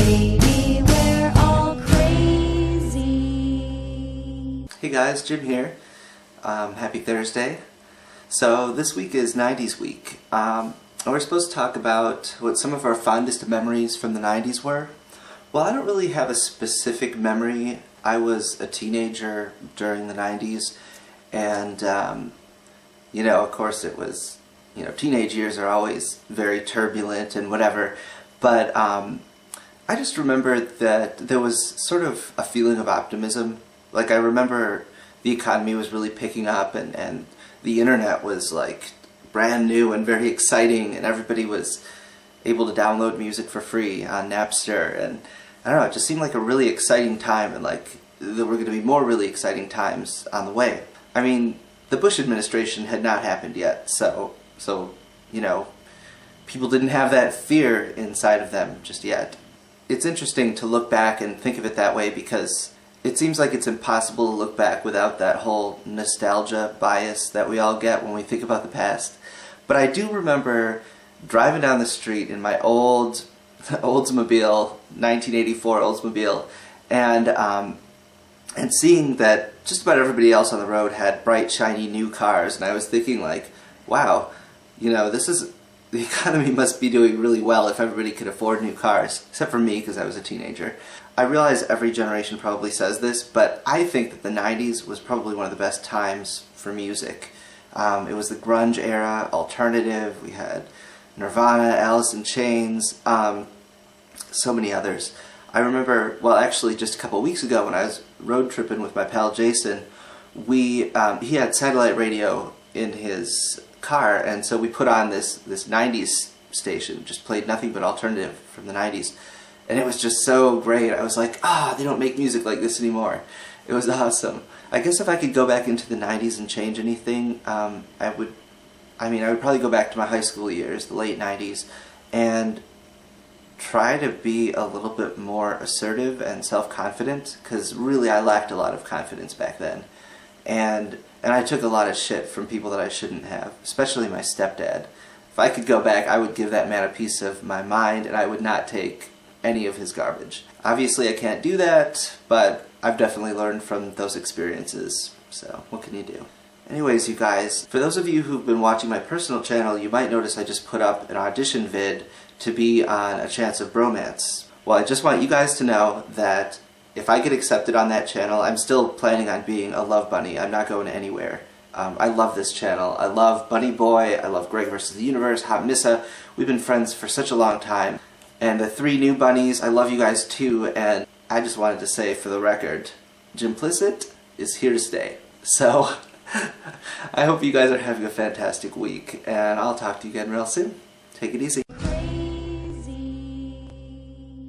Maybe we're all crazy. Hey guys, Jim here. Happy Thursday. So this week is 90s week. We're supposed to talk about what some of our fondest memories from the 90s were. Well, I don't really have a specific memory. I was a teenager during the 90s, and you know, of course it was, you know, teenage years are always very turbulent and whatever, but I just remember that there was sort of a feeling of optimism. Like, I remember the economy was really picking up, and the internet was like brand new and very exciting, and everybody was able to download music for free on Napster, and I don't know, it just seemed like a really exciting time, and like there were going to be more really exciting times on the way. I mean, the Bush administration had not happened yet, so you know, people didn't have that fear inside of them just yet. It's interesting to look back and think of it that way, because it seems like it's impossible to look back without that whole nostalgia bias that we all get when we think about the past. But I do remember driving down the street in my old Oldsmobile, 1984 Oldsmobile, and seeing that just about everybody else on the road had bright, shiny new cars, and I was thinking, like, wow, you know, the economy must be doing really well if everybody could afford new cars, except for me because I was a teenager. I realize every generation probably says this, but I think that the 90s was probably one of the best times for music. It was the grunge era, alternative, we had Nirvana, Alice in Chains, so many others. I remember, well, actually just a couple weeks ago when I was road tripping with my pal Jason, he had satellite radio in his car, and so we put on this 90s station, just played nothing but alternative from the 90s, and it was just so great. I was like, they don't make music like this anymore. It was awesome. I guess if I could go back into the 90s and change anything, I would probably go back to my high school years, the late 90s, and try to be a little bit more assertive and self-confident, because really I lacked a lot of confidence back then. And I took a lot of shit from people that I shouldn't have, especially my stepdad. If I could go back, I would give that man a piece of my mind, and I would not take any of his garbage. Obviously I can't do that, but I've definitely learned from those experiences, so what can you do? Anyways, you guys, for those of you who've been watching my personal channel, you might notice I just put up an audition vid to be on A Chance of Bromance. Well, I just want you guys to know that if I get accepted on that channel, I'm still planning on being a love bunny. I'm not going anywhere. I love this channel. I love Bunny Boy, I love Greg vs. the Universe, Hot Missa. We've been friends for such a long time. And the 3 new bunnies, I love you guys too, and I just wanted to say for the record, Jimplicit is here to stay. So, I hope you guys are having a fantastic week, and I'll talk to you again real soon. Take it easy.